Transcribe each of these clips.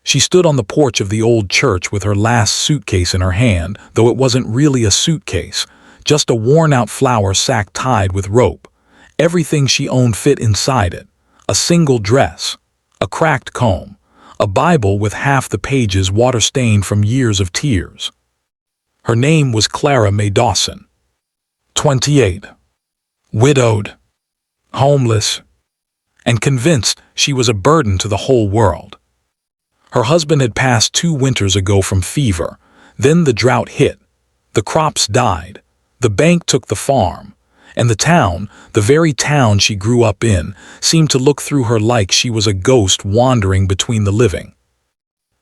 She stood on the porch of the old church with her last suitcase in her hand, though it wasn't really a suitcase, just a worn-out flour sack tied with rope. Everything she owned fit inside it: a single dress, a cracked comb, a Bible with half the pages water-stained from years of tears. Her name was Clara May Dawson. 28. Widowed, homeless, and convinced she was a burden to the whole world. Her husband had passed 2 winters ago from fever. Then the drought hit. The crops died. The bank took the farm. And the town, the very town she grew up in, seemed to look through her like she was a ghost wandering between the living.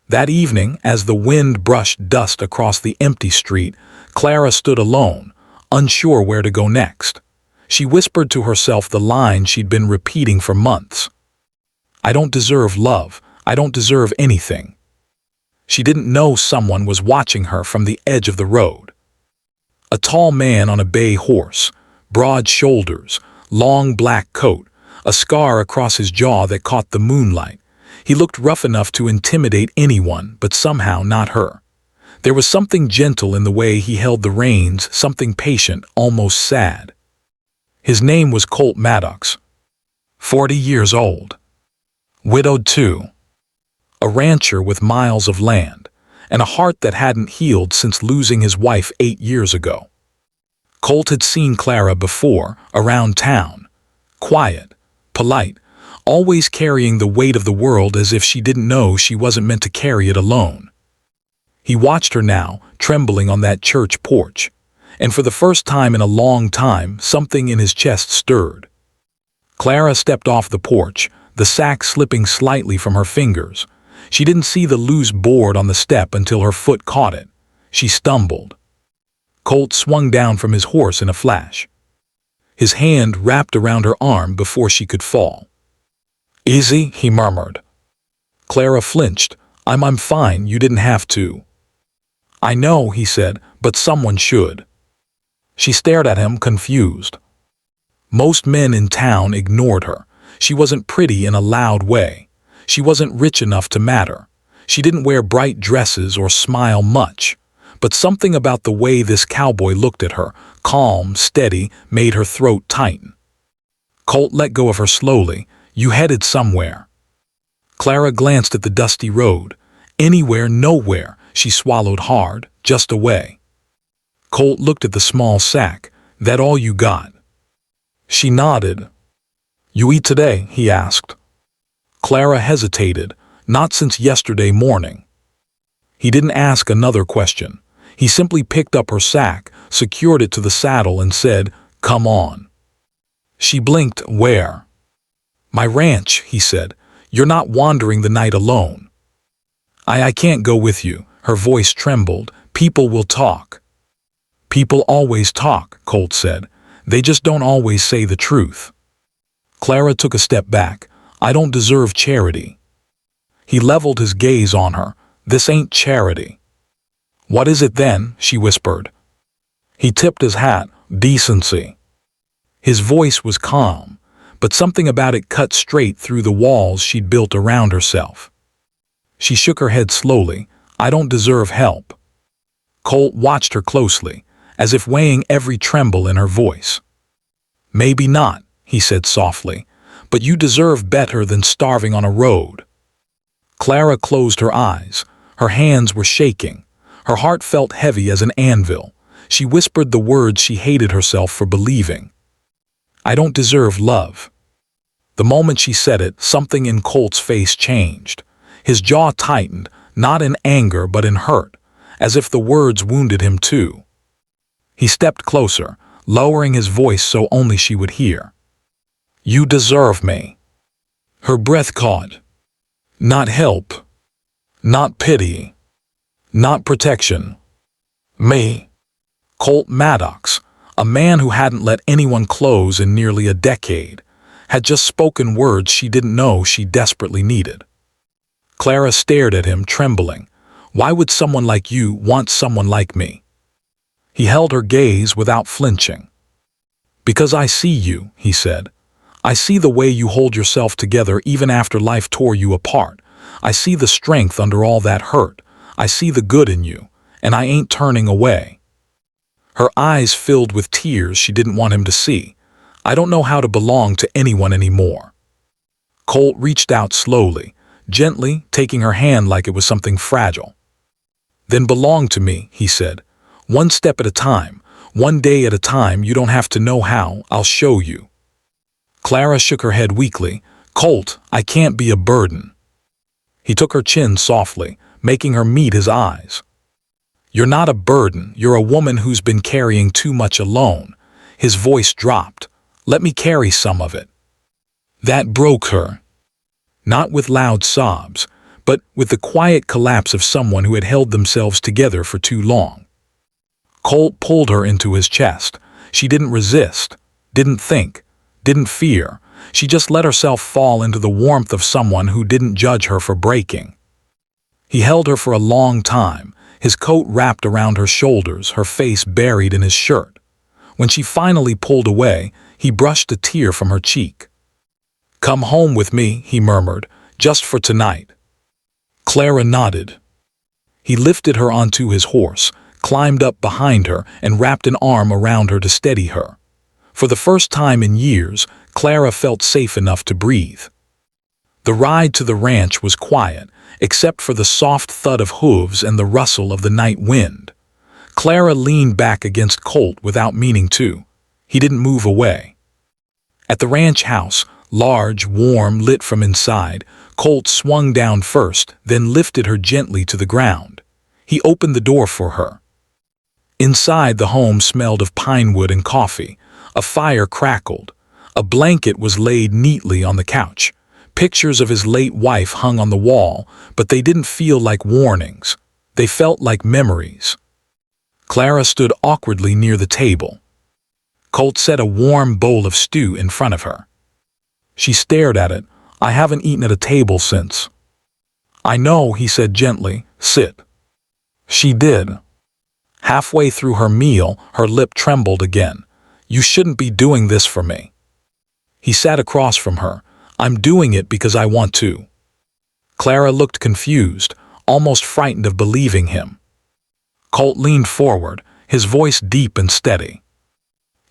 That evening, as the wind brushed dust across the empty street, Clara stood alone, unsure where to go next. She whispered to herself the line she'd been repeating for months. "I don't deserve love. I don't deserve anything." She didn't know someone was watching her from the edge of the road. A tall man on a bay horse, broad shoulders, long black coat, a scar across his jaw that caught the moonlight. He looked rough enough to intimidate anyone, but somehow not her. There was something gentle in the way he held the reins, something patient, almost sad. His name was Colt Maddox, 40 years old. Widowed too. A rancher with miles of land, and a heart that hadn't healed since losing his wife 8 years ago. Colt had seen Clara before, around town. Quiet, polite, always carrying the weight of the world as if she didn't know she wasn't meant to carry it alone. He watched her now, trembling on that church porch, and for the first time in a long time, something in his chest stirred. Clara stepped off the porch, the sack slipping slightly from her fingers. She didn't see the loose board on the step until her foot caught it. She stumbled. Colt swung down from his horse in a flash. His hand wrapped around her arm before she could fall. "Easy," he murmured. Clara flinched. I'm fine, you didn't have to." "I know," he said, "but someone should." She stared at him, confused. Most men in town ignored her. She wasn't pretty in a loud way. She wasn't rich enough to matter. She didn't wear bright dresses or smile much. But something about the way this cowboy looked at her, calm, steady, made her throat tighten. Colt let go of her slowly. "You headed somewhere." Clara glanced at the dusty road. Anywhere, nowhere. She swallowed hard, just away. Colt looked at the small sack. "That all you got?" She nodded. "You eat today?" he asked. Clara hesitated. "Not since yesterday morning." He didn't ask another question. He simply picked up her sack, secured it to the saddle, and said, "Come on." She blinked. "Where?" "My ranch," he said. "You're not wandering the night alone." I can't go with you." Her voice trembled. "People will talk." "People always talk," Colt said. "They just don't always say the truth." Clara took a step back. "I don't deserve charity." He leveled his gaze on her. "This ain't charity." "What is it then?" she whispered. He tipped his hat. "Decency." His voice was calm, but something about it cut straight through the walls she'd built around herself. She shook her head slowly. "I don't deserve help." Colt watched her closely, as if weighing every tremble in her voice. "Maybe not," he said softly, "but you deserve better than starving on a road." Clara closed her eyes. Her hands were shaking. Her heart felt heavy as an anvil. She whispered the words she hated herself for believing. "I don't deserve love." The moment she said it, something in Colt's face changed. His jaw tightened, not in anger but in hurt, as if the words wounded him too. He stepped closer, lowering his voice so only she would hear. "You deserve me." Her breath caught. "Not help. Not pity. Not protection. Me." Colt Maddox, a man who hadn't let anyone close in nearly a decade, had just spoken words she didn't know she desperately needed. Clara stared at him, trembling. "Why would someone like you want someone like me?" He held her gaze without flinching. "Because I see you," he said. "I see the way you hold yourself together even after life tore you apart. I see the strength under all that hurt. I see the good in you, and I ain't turning away." Her eyes filled with tears she didn't want him to see. "I don't know how to belong to anyone anymore." Colt reached out slowly, gently, taking her hand like it was something fragile. "Then belong to me," he said. "One step at a time, one day at a time. You don't have to know how, I'll show you." Clara shook her head weakly. "Colt, I can't be a burden." He took her chin softly, making her meet his eyes. "You're not a burden, you're a woman who's been carrying too much alone." His voice dropped. "Let me carry some of it." That broke her. Not with loud sobs, but with the quiet collapse of someone who had held themselves together for too long. Colt pulled her into his chest. She didn't resist, didn't think, didn't fear. She just let herself fall into the warmth of someone who didn't judge her for breaking. He held her for a long time, his coat wrapped around her shoulders, her face buried in his shirt. When she finally pulled away, he brushed a tear from her cheek. "Come home with me," he murmured, "just for tonight." Clara nodded. He lifted her onto his horse, climbed up behind her, and wrapped an arm around her to steady her. For the first time in years, Clara felt safe enough to breathe. The ride to the ranch was quiet, except for the soft thud of hooves and the rustle of the night wind. Clara leaned back against Colt without meaning to. He didn't move away. At the ranch house, large, warm, lit from inside, Colt swung down first, then lifted her gently to the ground. He opened the door for her. Inside, the home smelled of pine wood and coffee. A fire crackled. A blanket was laid neatly on the couch. Pictures of his late wife hung on the wall, but they didn't feel like warnings. They felt like memories. Clara stood awkwardly near the table. Colt set a warm bowl of stew in front of her. She stared at it. "I haven't eaten at a table since." "I know," he said gently. "Sit." She did. Halfway through her meal, her lip trembled again. "You shouldn't be doing this for me." He sat across from her. "I'm doing it because I want to." Clara looked confused, almost frightened of believing him. Colt leaned forward, his voice deep and steady.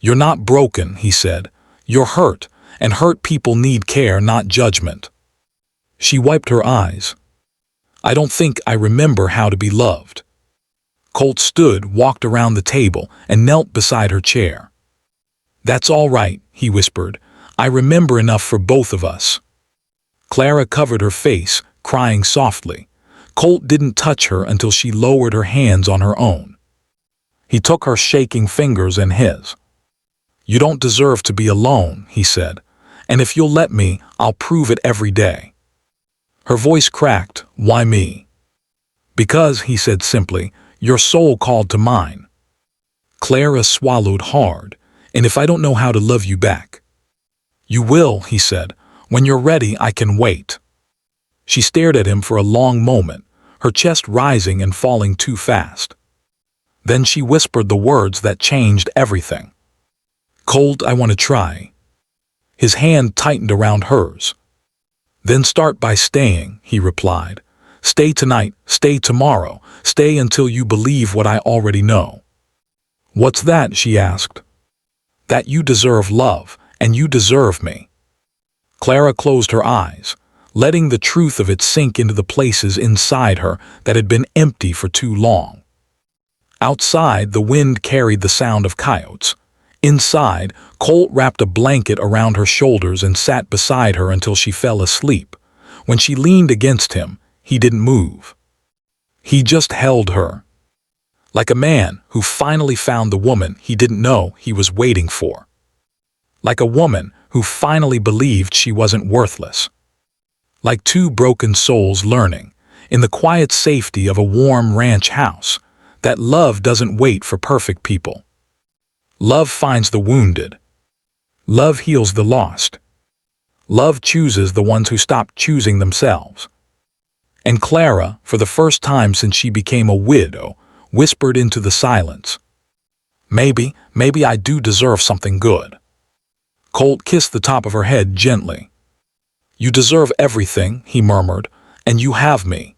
"You're not broken," he said. "You're hurt, and hurt people need care, not judgment." She wiped her eyes. "I don't think I remember how to be loved." Colt stood, walked around the table, and knelt beside her chair. "That's all right," he whispered. "I remember enough for both of us." Clara covered her face, crying softly. Colt didn't touch her until she lowered her hands on her own. He took her shaking fingers in his. "You don't deserve to be alone," he said. "And if you'll let me, I'll prove it every day." Her voice cracked. "Why me?" "Because," he said simply, "your soul called to mine." Clara swallowed hard. "And if I don't know how to love you back?" "You will," he said. "When you're ready, I can wait." She stared at him for a long moment, her chest rising and falling too fast. Then she whispered the words that changed everything. "Colt, I want to try." His hand tightened around hers. "Then start by staying," he replied. "Stay tonight, stay tomorrow, stay until you believe what I already know." "What's that?" she asked. "That you deserve love, and you deserve me." Clara closed her eyes, letting the truth of it sink into the places inside her that had been empty for too long. Outside, the wind carried the sound of coyotes. Inside, Colt wrapped a blanket around her shoulders and sat beside her until she fell asleep. When she leaned against him, he didn't move. He just held her. Like a man who finally found the woman he didn't know he was waiting for. Like a woman who finally believed she wasn't worthless. Like two broken souls learning, in the quiet safety of a warm ranch house, that love doesn't wait for perfect people. Love finds the wounded. Love heals the lost. Love chooses the ones who stopped choosing themselves. And Clara, for the first time since she became a widow, whispered into the silence. Maybe I do deserve something good." Colt kissed the top of her head gently. "You deserve everything," he murmured. And you have me.